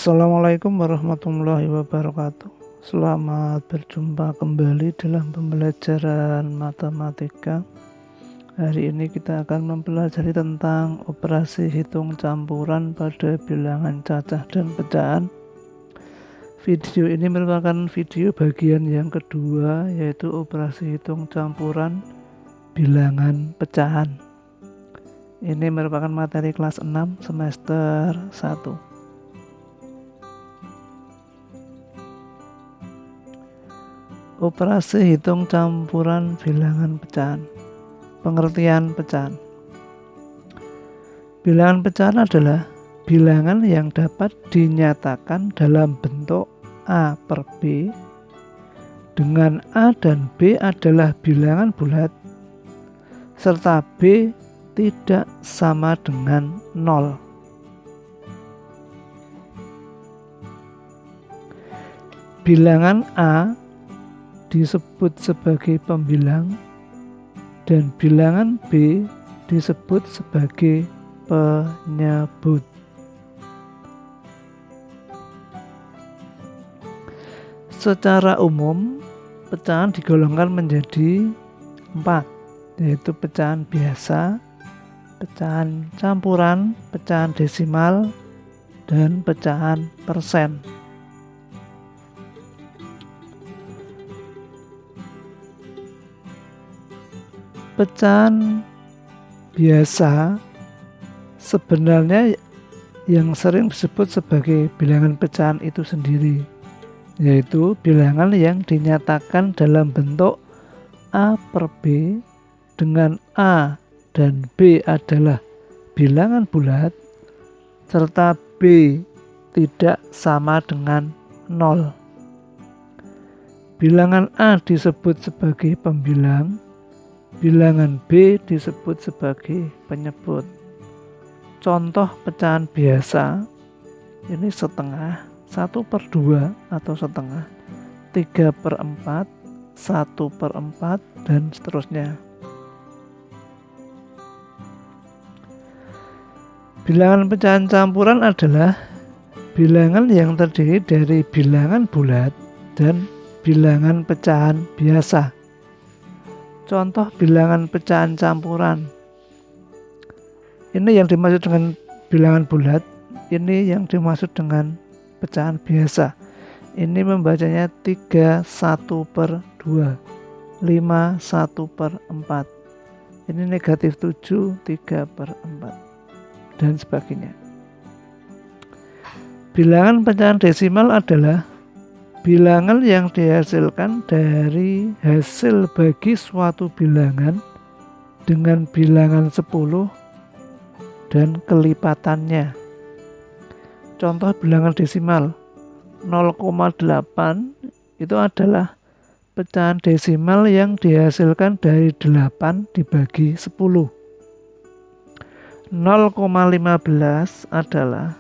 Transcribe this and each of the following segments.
Assalamualaikum warahmatullahi wabarakatuh. Selamat berjumpa kembali dalam pembelajaran matematika. Hari ini kita akan mempelajari tentang operasi hitung campuran pada bilangan cacah dan pecahan. Video ini merupakan video bagian yang kedua, yaitu operasi hitung campuran bilangan pecahan. Ini merupakan materi kelas 6 semester 1. Operasi hitung campuran bilangan pecahan. Pengertian pecahan. Bilangan pecahan adalah bilangan yang dapat dinyatakan dalam bentuk A per B, dengan A dan B adalah bilangan bulat, serta B tidak sama dengan 0. Bilangan A disebut sebagai pembilang dan bilangan B disebut sebagai penyebut. Secara umum, pecahan digolongkan menjadi 4, yaitu pecahan biasa, pecahan campuran, pecahan desimal, dan pecahan persen. Pecahan biasa sebenarnya yang sering disebut sebagai bilangan pecahan itu sendiri, yaitu bilangan yang dinyatakan dalam bentuk A per B, dengan A dan B adalah bilangan bulat, serta B tidak sama dengan 0. Bilangan A disebut sebagai pembilang, bilangan B disebut sebagai penyebut. Contoh pecahan biasa ini setengah, 1/2 atau setengah, 3/4, 1/4, dan seterusnya. Bilangan pecahan campuran adalah bilangan yang terdiri dari bilangan bulat dan bilangan pecahan biasa. Contoh bilangan pecahan campuran. Ini yang dimaksud dengan bilangan bulat, ini yang dimaksud dengan pecahan biasa. Ini membacanya 3 1/2, 5 1/4. Ini negatif 7 3/4, dan sebagainya. Bilangan pecahan desimal adalah bilangan yang dihasilkan dari hasil bagi suatu bilangan dengan bilangan 10 dan kelipatannya. Contoh bilangan desimal 0,8 itu adalah pecahan desimal yang dihasilkan dari 8 dibagi 10. 0,15 adalah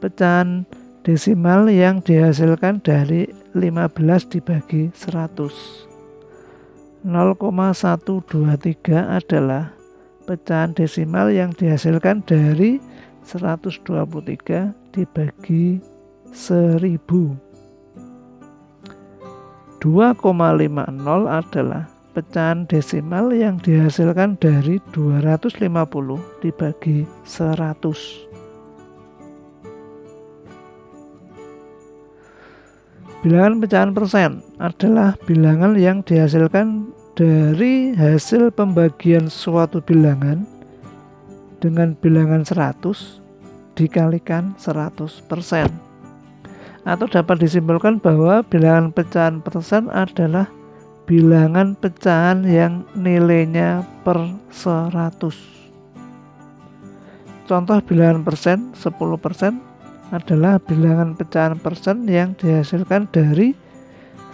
pecahan desimal yang dihasilkan dari 15 dibagi 100. 0,123 adalah pecahan desimal yang dihasilkan dari 123 dibagi 1000. 2,50 adalah pecahan desimal yang dihasilkan dari 250 dibagi 100. Bilangan pecahan persen adalah bilangan yang dihasilkan dari hasil pembagian suatu bilangan dengan bilangan 100 dikalikan 100%. Atau dapat disimpulkan bahwa bilangan pecahan persen adalah bilangan pecahan yang nilainya per 100. Contoh bilangan persen 10% adalah bilangan pecahan persen yang dihasilkan dari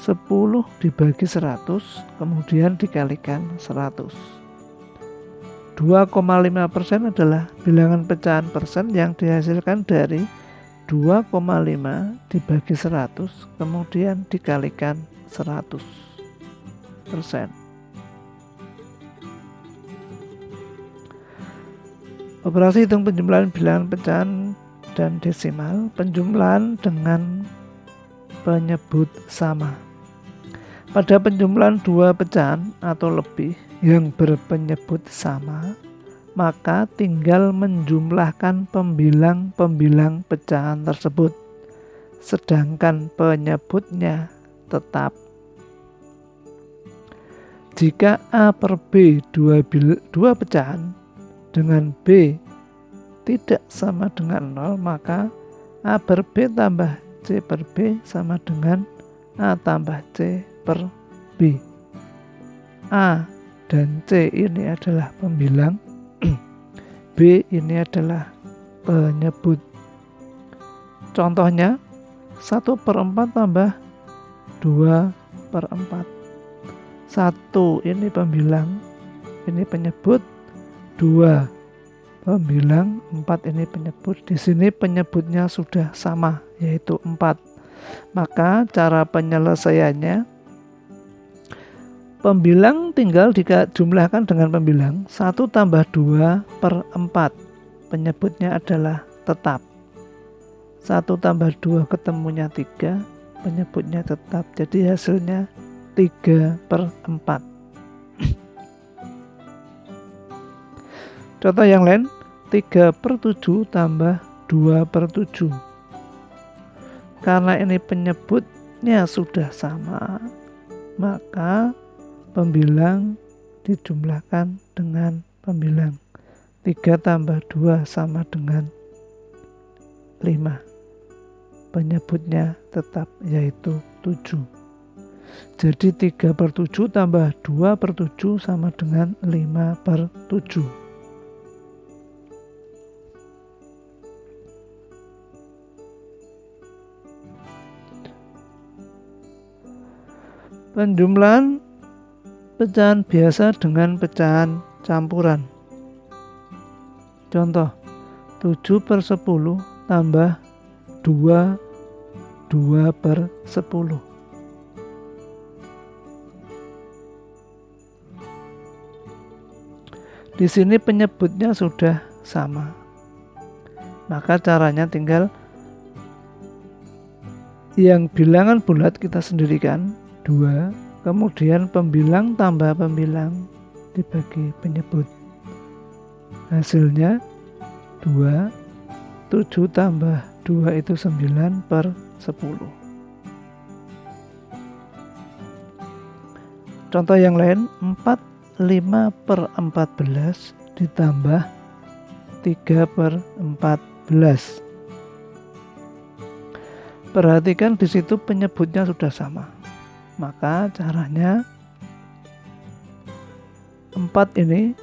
10 dibagi 100 kemudian dikalikan 100. 2,5% adalah bilangan pecahan persen yang dihasilkan dari 2,5 dibagi 100 kemudian dikalikan 100%. Operasi hitung penjumlahan bilangan pecahan dan desimal, penjumlahan dengan penyebut sama. Pada penjumlahan dua pecahan atau lebih yang berpenyebut sama, maka tinggal menjumlahkan pembilang-pembilang pecahan tersebut, sedangkan penyebutnya tetap. Jika A per B dua pecahan dengan B tidak sama dengan 0, maka A per B tambah C per B sama dengan A tambah C per B. A dan C ini adalah pembilang, B ini adalah penyebut. Contohnya 1/4 tambah 2/4. 1 ini pembilang, ini penyebut, 2 pembilang, 4 ini penyebut. Di sini penyebutnya sudah sama, yaitu 4. Maka cara penyelesaiannya, pembilang tinggal dijumlahkan dengan pembilang. 1 tambah 2/4, penyebutnya adalah tetap. 1 tambah 2 ketemunya 3, penyebutnya tetap. Jadi hasilnya 3/4. Contoh yang lain, 3/7 tambah 2/7. Karena ini penyebutnya sudah sama, maka pembilang dijumlahkan dengan pembilang. 3 tambah 2 sama dengan 5. Penyebutnya tetap, yaitu 7. Jadi 3/7 tambah 2/7 sama dengan 5/7. Penjumlahan pecahan biasa dengan pecahan campuran. Contoh, 7/10 tambah 2/10. Di sini penyebutnya sudah sama. Maka caranya tinggal yang bilangan bulat kita sendirikan 2, kemudian pembilang tambah pembilang dibagi penyebut. Hasilnya 2, 7 tambah 2 itu 9/10. Contoh yang lain, 5/14 ditambah 3/14. Perhatikan di situ penyebutnya sudah sama. Maka caranya 4 ini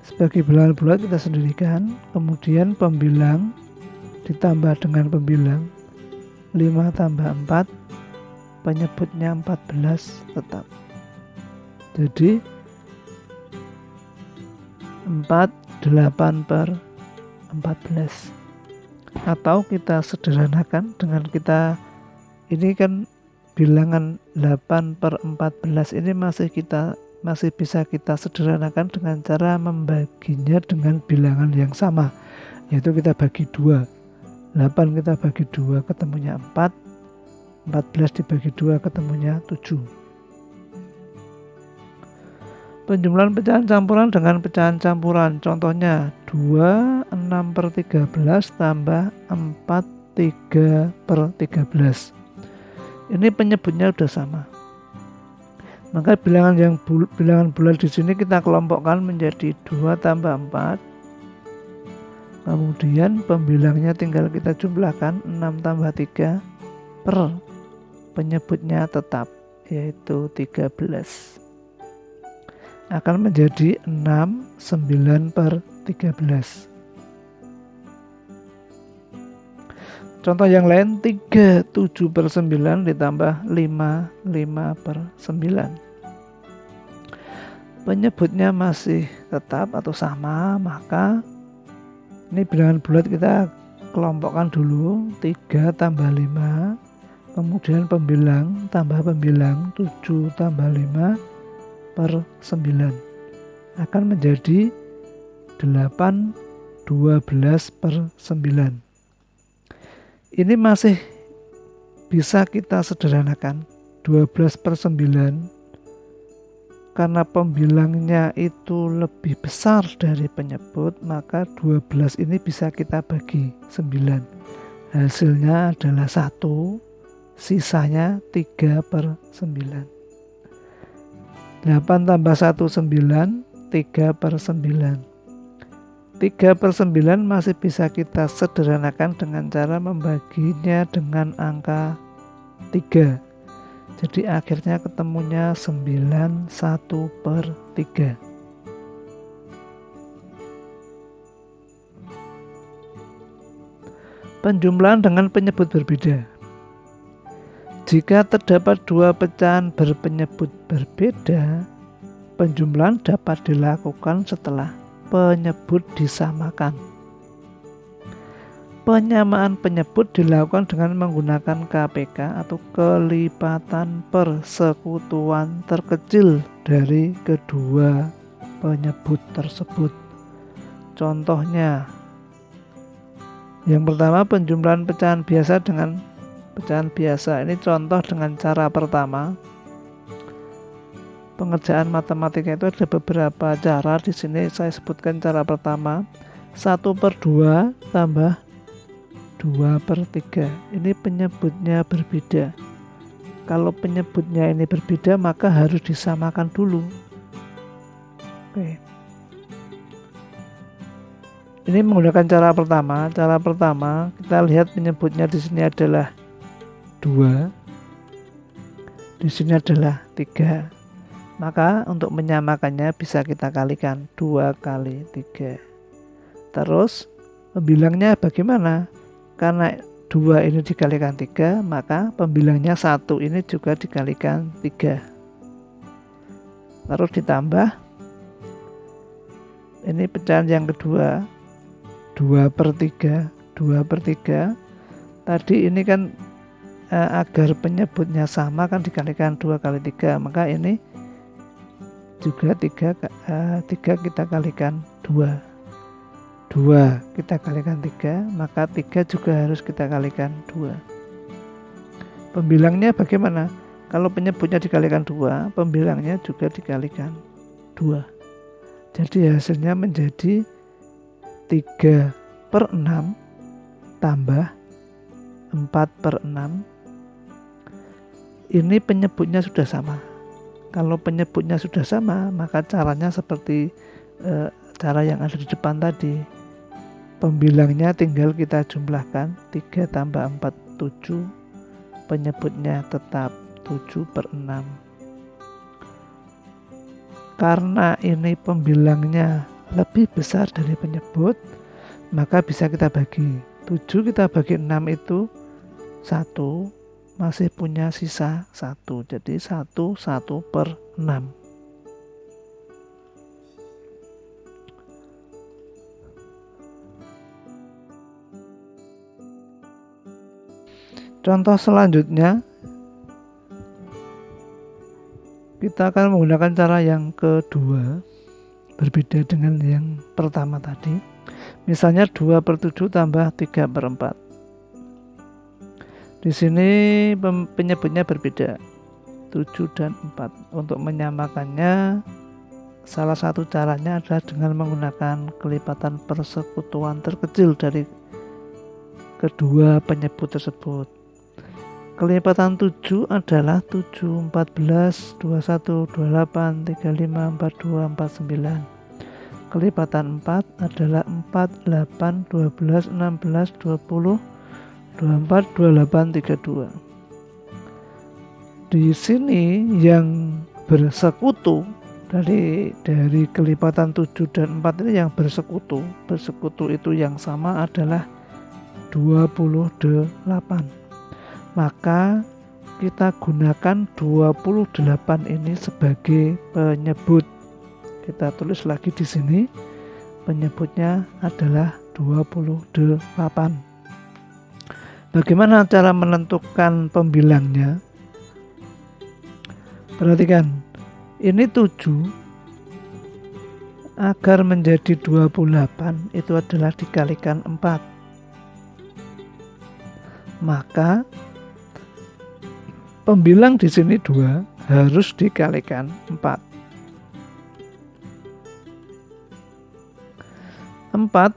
sebagai bilangan bulat kita sendirikan, kemudian pembilang ditambah dengan pembilang. 5 tambah 4, penyebutnya 14 tetap. Jadi 8/14. Atau kita sederhanakan dengan ini kan bilangan 8/14 ini masih bisa kita sederhanakan dengan cara membaginya dengan bilangan yang sama, yaitu kita bagi 2. 8 kita bagi 2 ketemunya 4, 14 dibagi 2 ketemunya 7. Penjumlahan pecahan campuran dengan pecahan campuran. Contohnya 2/6/13 tambah 4/3/13. Ini penyebutnya sudah sama. Maka bilangan bulat di sini kita kelompokkan menjadi 2 tambah 4. Kemudian pembilangnya tinggal kita jumlahkan 6 tambah 3 per penyebutnya tetap, yaitu 13. Akan menjadi 6, 9/13. Contoh yang lain, 3, 7/9 ditambah 5, 5/9. Penyebutnya masih tetap atau sama, maka ini bilangan bulat kita kelompokkan dulu. 3 tambah 5, kemudian pembilang tambah pembilang, 7 tambah 5/9 akan menjadi 8/12/9. Ini masih bisa kita sederhanakan. 12/9 karena pembilangnya itu lebih besar dari penyebut, maka 12 ini bisa kita bagi 9. Hasilnya adalah 1, sisanya 3/9. 8 tambah 1 9, 3/9. 3/9 masih bisa kita sederhanakan dengan cara membaginya dengan angka 3. Jadi akhirnya ketemunya 9 1/3. Penjumlahan dengan penyebut berbeda. Jika terdapat dua pecahan berpenyebut berbeda, penjumlahan dapat dilakukan setelah penyebut disamakan. Penyamaan penyebut dilakukan dengan menggunakan KPK atau kelipatan persekutuan terkecil dari kedua penyebut tersebut. Contohnya, yang pertama penjumlahan pecahan biasa dengan pecahan biasa. Ini contoh dengan cara pertama. Pengerjaan matematika itu ada beberapa cara. Di sini saya sebutkan cara pertama, 1/2 tambah 2/3. Ini penyebutnya berbeda. Kalau penyebutnya ini berbeda, maka harus disamakan dulu. Oke. Ini menggunakan cara pertama. Cara pertama, kita lihat penyebutnya di sini adalah 2. Di sini adalah 3. Maka untuk menyamakannya bisa kita kalikan 2 kali 3. Terus pembilangnya bagaimana? Karena 2 ini dikalikan 3, maka pembilangnya 1 ini juga dikalikan 3. Terus ditambah, ini pecahan yang kedua, 2/3. 2/3 tadi ini kan agar penyebutnya sama kan dikalikan 2 kali 3, maka ini juga 3 kita kalikan 2. 2 kita kalikan 3, maka 3 juga harus kita kalikan 2. Pembilangnya bagaimana? Kalau penyebutnya dikalikan 2, pembilangnya juga dikalikan 2. Jadi hasilnya menjadi 3/6 tambah 4/6. Ini penyebutnya sudah sama. Kalau penyebutnya sudah sama, maka caranya seperti cara yang ada di depan tadi. Pembilangnya tinggal kita jumlahkan, 3 tambah 4, 7. Penyebutnya tetap 7/6. Karena ini pembilangnya lebih besar dari penyebut, maka bisa kita bagi. 7 kita bagi 6 itu 1, masih punya sisa 1. Jadi 1/6. Contoh selanjutnya, kita akan menggunakan cara yang kedua, berbeda dengan yang pertama tadi. Misalnya 2/7 tambah 3/4. Di sini penyebutnya berbeda, 7 dan 4. Untuk menyamakannya, salah satu caranya adalah dengan menggunakan kelipatan persekutuan terkecil dari kedua penyebut tersebut. Kelipatan 7 adalah 7, 14, 21, 28, 35, 42, 49. Kelipatan 4 adalah 4, 8, 12, 16, 20, 24, 28, 32. Di sini yang bersekutu dari kelipatan 7 dan 4 ini yang bersekutu itu yang sama adalah 28. Maka kita gunakan 28 ini sebagai penyebut. Kita tulis lagi di sini, penyebutnya adalah 28. Bagaimana cara menentukan pembilangnya? Perhatikan, ini 7 agar menjadi 28 itu adalah dikalikan 4. maka pembilang di sini 2 harus dikalikan 4. 4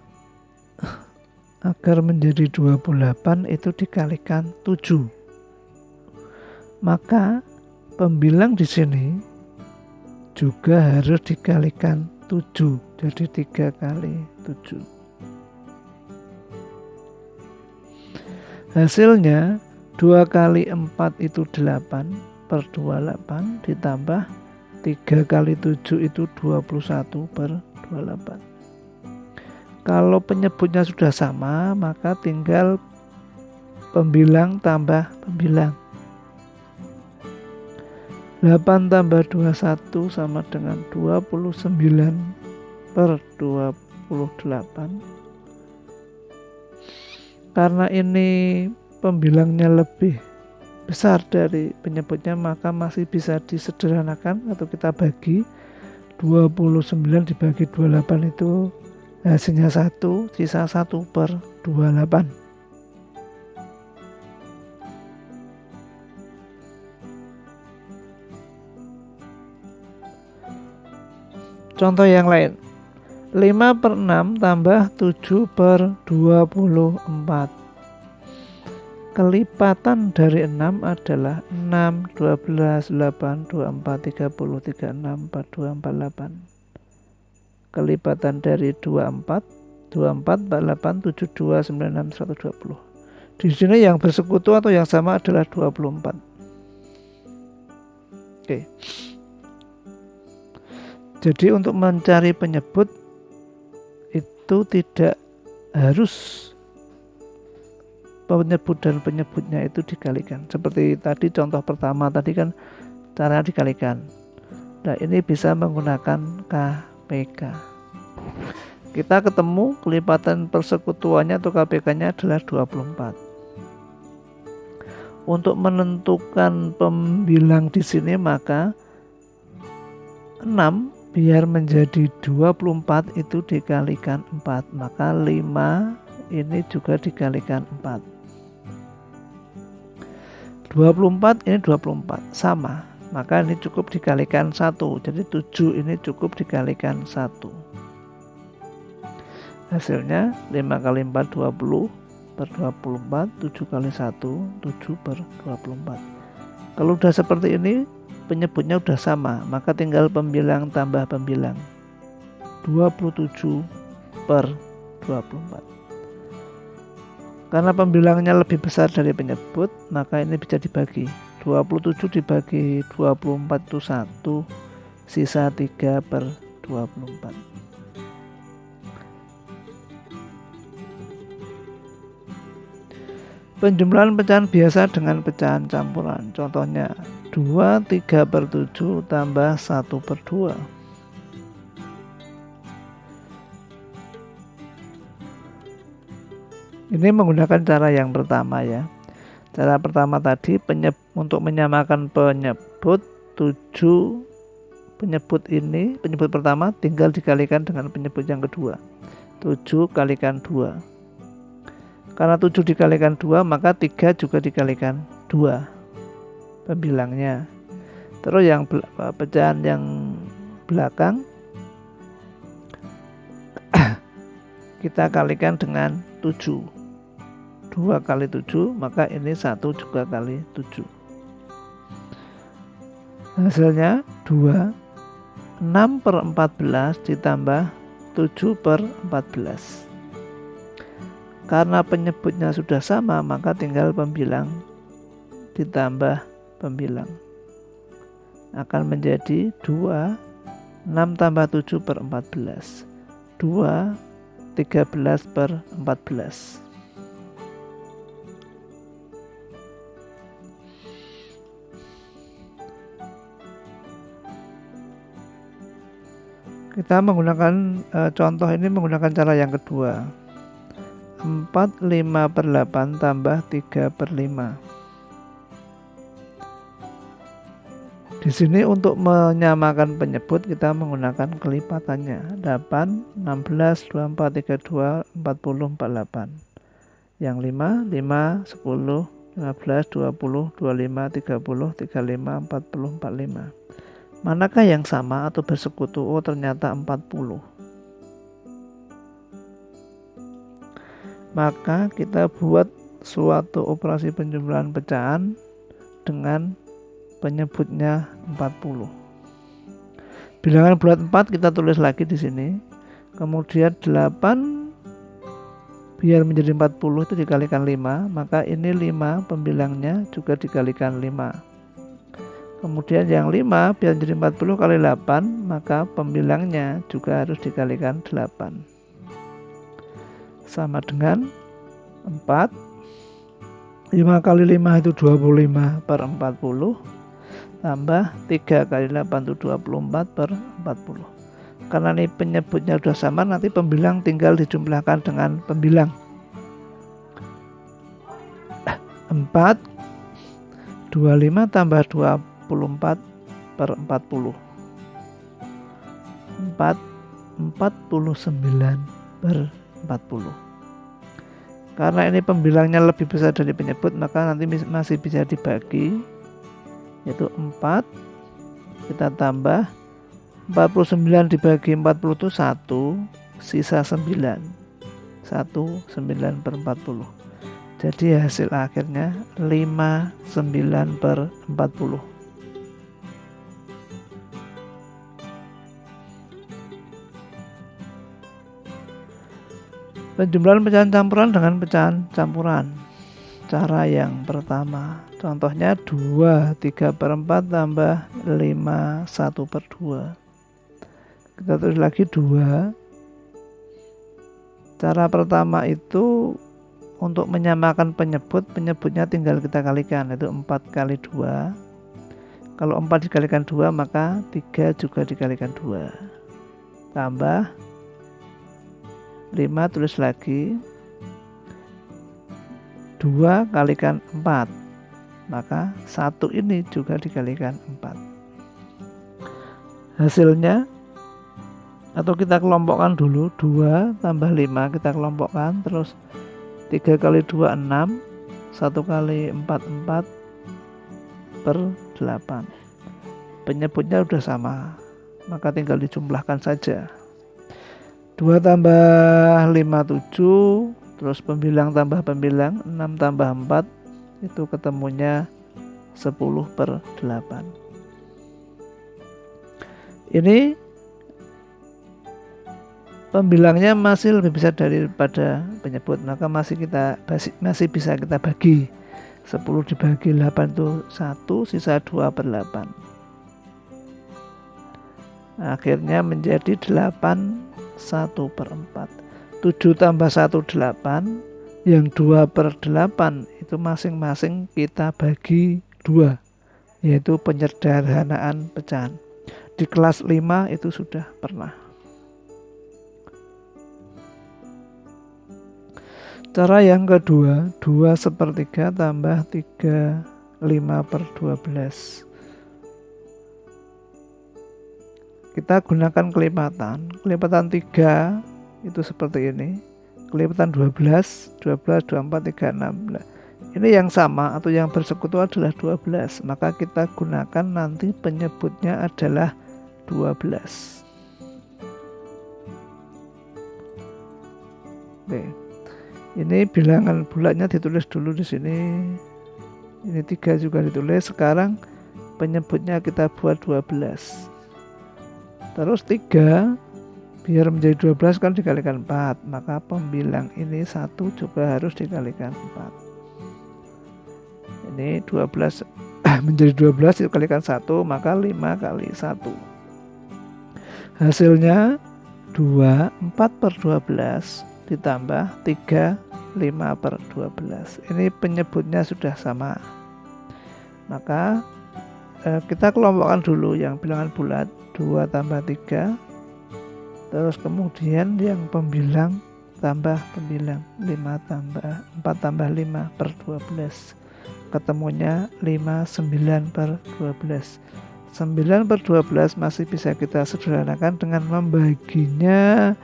agar menjadi 28 itu dikalikan 7. Maka pembilang di sini juga harus dikalikan 7. Jadi 3 kali 7. Hasilnya 2 kali 4 itu 8 per 28 ditambah 3 kali 7 itu 21 per 28. Kalau penyebutnya sudah sama, maka tinggal pembilang tambah pembilang. 8 tambah 21 sama dengan 29 per 28. Karena ini pembilangnya lebih besar dari penyebutnya, maka masih bisa disederhanakan atau kita bagi. 29 dibagi 28 itu hasilnya 1, sisa 1 per 28. Contoh yang lain. 5 per 6 tambah 7 per 24. Kelipatan dari 6 adalah 6, 12, 8, 24, 30, 36, 42, 48. Kelipatan dari 24, 48, 72, 96, 120. Di sini yang bersekutu atau yang sama adalah 24. Oke. Jadi untuk mencari penyebut itu tidak harus penyebut dan penyebutnya itu dikalikan. Seperti tadi contoh pertama tadi kan cara dikalikan. Nah, ini bisa menggunakan KPK. Kita ketemu kelipatan persekutuannya atau KPK-nya adalah 24. Untuk menentukan pembilang di sini maka 6 biar menjadi 24 itu dikalikan 4. Maka 5 ini juga dikalikan 4. 24 ini 24 sama. Maka ini cukup dikalikan 1. Jadi 7 ini cukup dikalikan 1. Hasilnya 5 kali 4 20 per 24, 7 kali 1 7 per 24. Kalau udah seperti ini penyebutnya udah sama, maka tinggal pembilang tambah pembilang. 27 per 24. Karena pembilangnya lebih besar dari penyebut, maka ini bisa dibagi. 27 dibagi 24 itu 1, sisa 3 per 24. Penjumlahan pecahan biasa dengan pecahan campuran. Contohnya 2, 3 per 7 tambah 1 per 2. Ini menggunakan cara yang pertama ya. Cara pertama tadi untuk menyamakan penyebut 7 penyebut ini, penyebut pertama tinggal dikalikan dengan penyebut yang kedua. 7 kalikan 2. Karena 7 dikalikan 2 maka 3 juga dikalikan 2 pembilangnya. Terus yang pecahan yang belakang kita kalikan dengan 7. 2 kali 7 maka ini 1 juga kali 7. Hasilnya 2. 6 per 14 ditambah 7 per 14. Karena penyebutnya sudah sama maka tinggal pembilang ditambah pembilang. Akan menjadi 2. 6 tambah 7 per 14. 2. 13 per 14. Kita menggunakan contoh ini menggunakan cara yang kedua. 4, 5 per 8 tambah 3 per 5. Di sini untuk menyamakan penyebut kita menggunakan kelipatannya. 8, 16, 24, 32, 40, 48. Yang 5, 5, 10, 15, 20, 25, 30, 35, 40, 45. Manakah yang sama atau bersekutu? Oh, ternyata 40. Maka kita buat suatu operasi penjumlahan pecahan dengan penyebutnya 40. Bilangan bulat 4 kita tulis lagi di sini. Kemudian 8 biar menjadi 40 itu dikalikan 5, maka ini 5 pembilangnya juga dikalikan 5. Kemudian yang 5 biar menjadi 40 kali 8, maka pembilangnya juga harus dikalikan 8. Sama dengan 4. 5 kali 5 itu 25 per 40. Tambah 3 kali 8 itu 24 per 40. Karena ini penyebutnya sudah sama, nanti pembilang tinggal dijumlahkan dengan pembilang. 4, 25 tambah 24 per 40. 49 per 40. Karena ini pembilangnya lebih besar dari penyebut, maka nanti masih bisa dibagi, yaitu 4 kita tambah 49 dibagi 40 itu 1, sisa 9. 9 per 40. Jadi hasil akhirnya 59 per 40. Penjumlahan pecahan campuran dengan pecahan campuran. Cara yang pertama, contohnya 2, 3 per 4 tambah 5, 1 per 2. Kita tulis lagi 2. Cara pertama itu untuk menyamakan penyebutnya tinggal kita kalikan, yaitu 4 kali 2. Kalau 4 dikalikan 2, maka 3 juga dikalikan 2. Tambah 5, tulis lagi 2 kalikan 4, maka 1 ini juga dikalikan 4. Hasilnya, atau kita kelompokkan dulu, 2 tambah 5 kita kelompokkan, terus 3 kali 2 6, 1 kali 4 4 per 8. Penyebutnya sudah sama, maka tinggal dijumlahkan saja. 2 tambah 5 7, terus pembilang tambah pembilang, 6 tambah 4 itu ketemunya 10 per 8. Ini pembilangnya masih lebih besar daripada penyebut, maka masih bisa kita bagi. 10 dibagi 8 itu 1, sisa 2 per 8. Akhirnya menjadi 8, 1 per 4. 7 tambah 1 8, yang 2 per 8 itu masing-masing kita bagi 2, yaitu penyederhanaan pecahan. Di kelas 5 itu sudah pernah. Cara yang kedua, 2/3 tambah 3, 5 per 12. Kita gunakan kelipatan. Kelipatan 3 itu seperti ini. Kelipatan 12, 12, 24, 36. Nah, ini yang sama atau yang bersekutu adalah 12. Maka kita gunakan nanti penyebutnya adalah 12. Oke. Ini bilangan bulatnya ditulis dulu di sini. Ini 3 juga ditulis. Sekarang penyebutnya kita buat 12. Terus 3 biar menjadi 12 kan dikalikan 4. Maka pembilang ini 1 juga harus dikalikan 4. Ini 12 menjadi 12 dikalikan 1, maka 5 kali 1. Hasilnya 2, 4 per 12 ditambah 3, 5 per 12. Ini penyebutnya sudah sama. Maka kita kelompokkan dulu yang bilangan bulat, 2 tambah 3, terus kemudian yang pembilang tambah pembilang, 4 tambah 5 per 12. Ketemunya 5, 9 per 12. 9 per 12 masih bisa kita sederhanakan dengan membaginya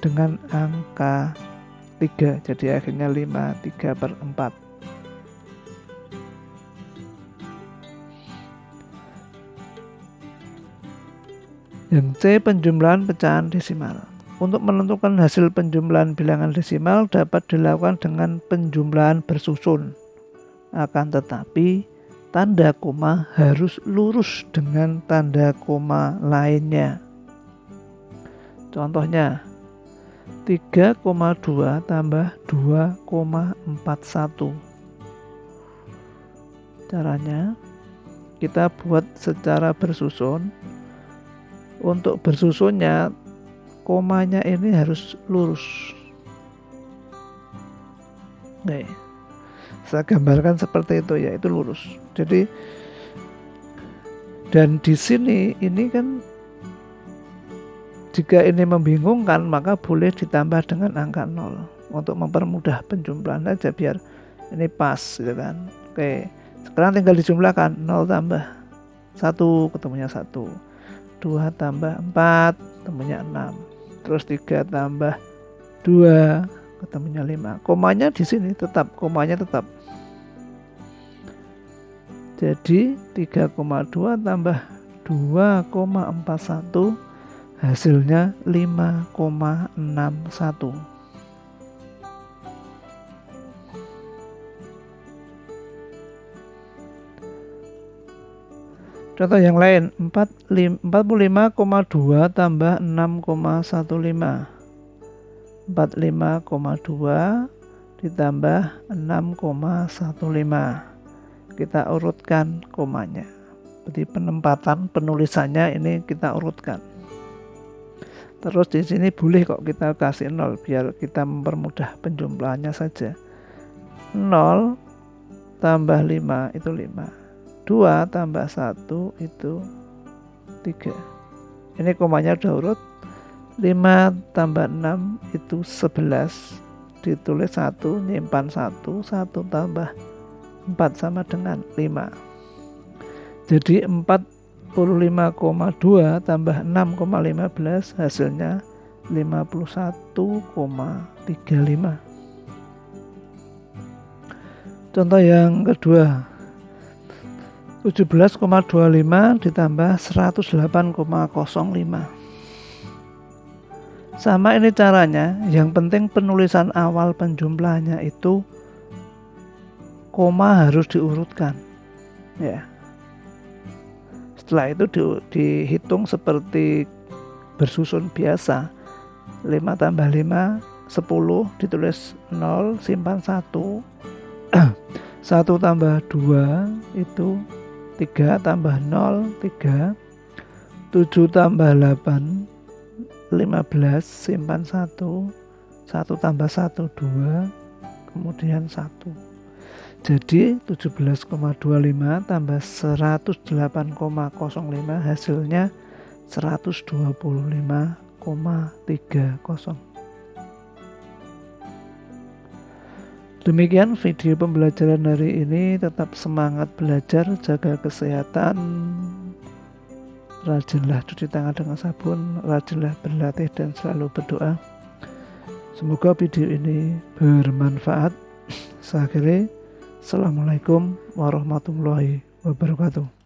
dengan angka 3, jadi akhirnya 5, 3/4. Yang C, penjumlahan pecahan desimal. Untuk menentukan hasil penjumlahan bilangan desimal dapat dilakukan dengan penjumlahan bersusun. Akan tetapi tanda koma harus lurus dengan tanda koma lainnya. Contohnya 3,2 tambah 2,41. Caranya kita buat secara bersusun. Untuk bersusunnya komanya ini harus lurus. Oke. Saya gambarkan seperti itu, yaitu lurus. Jadi dan di sini ini kan jika ini membingungkan maka boleh ditambah dengan angka 0 untuk mempermudah penjumlahan aja biar ini pas gitu kan. Oke. Sekarang tinggal dijumlahkan 0 tambah 1 ketemunya 1. 2 tambah 4 ketemunya 6. Terus 3 tambah 2 ketemunya 5. Komanya di sini tetap, komanya tetap. Jadi 3,2 tambah 2,41 hasilnya 5,61. Contoh yang lain, 45,2 tambah 6,15. 45,2 ditambah 6,15. Kita urutkan komanya. Jadi penempatan penulisannya ini kita urutkan. Terus di sini boleh kok kita kasih 0 biar kita mempermudah penjumlahannya saja. 0 tambah 5 itu 5. 2 tambah 1 itu 3. Ini komanya udah urut. 5 tambah 6 itu 11. Ditulis 1, nyimpan 1. 1 tambah 4 sama dengan 5. Jadi 45,2 tambah 6,15 hasilnya 51,35. Contoh yang kedua, 17,25 ditambah 108,05. Sama ini caranya, yang penting penulisan awal penjumlahannya itu koma harus diurutkan. Ya. Setelah itu dihitung seperti bersusun biasa. 5 tambah 5, 10, ditulis 0, simpan 1. 1 tambah 2 itu 3 tambah 0, 3. 7 tambah 8, 15, simpan 1. 1 tambah 1, 2. Kemudian 1. Jadi 17,25 tambah 108,05 hasilnya 125,30. Demikian video pembelajaran hari ini. Tetap semangat belajar, jaga kesehatan, rajinlah cuci tangan dengan sabun, rajinlah berlatih dan selalu berdoa. Semoga video ini bermanfaat. Saya akhiri. Assalamualaikum warahmatullahi wabarakatuh.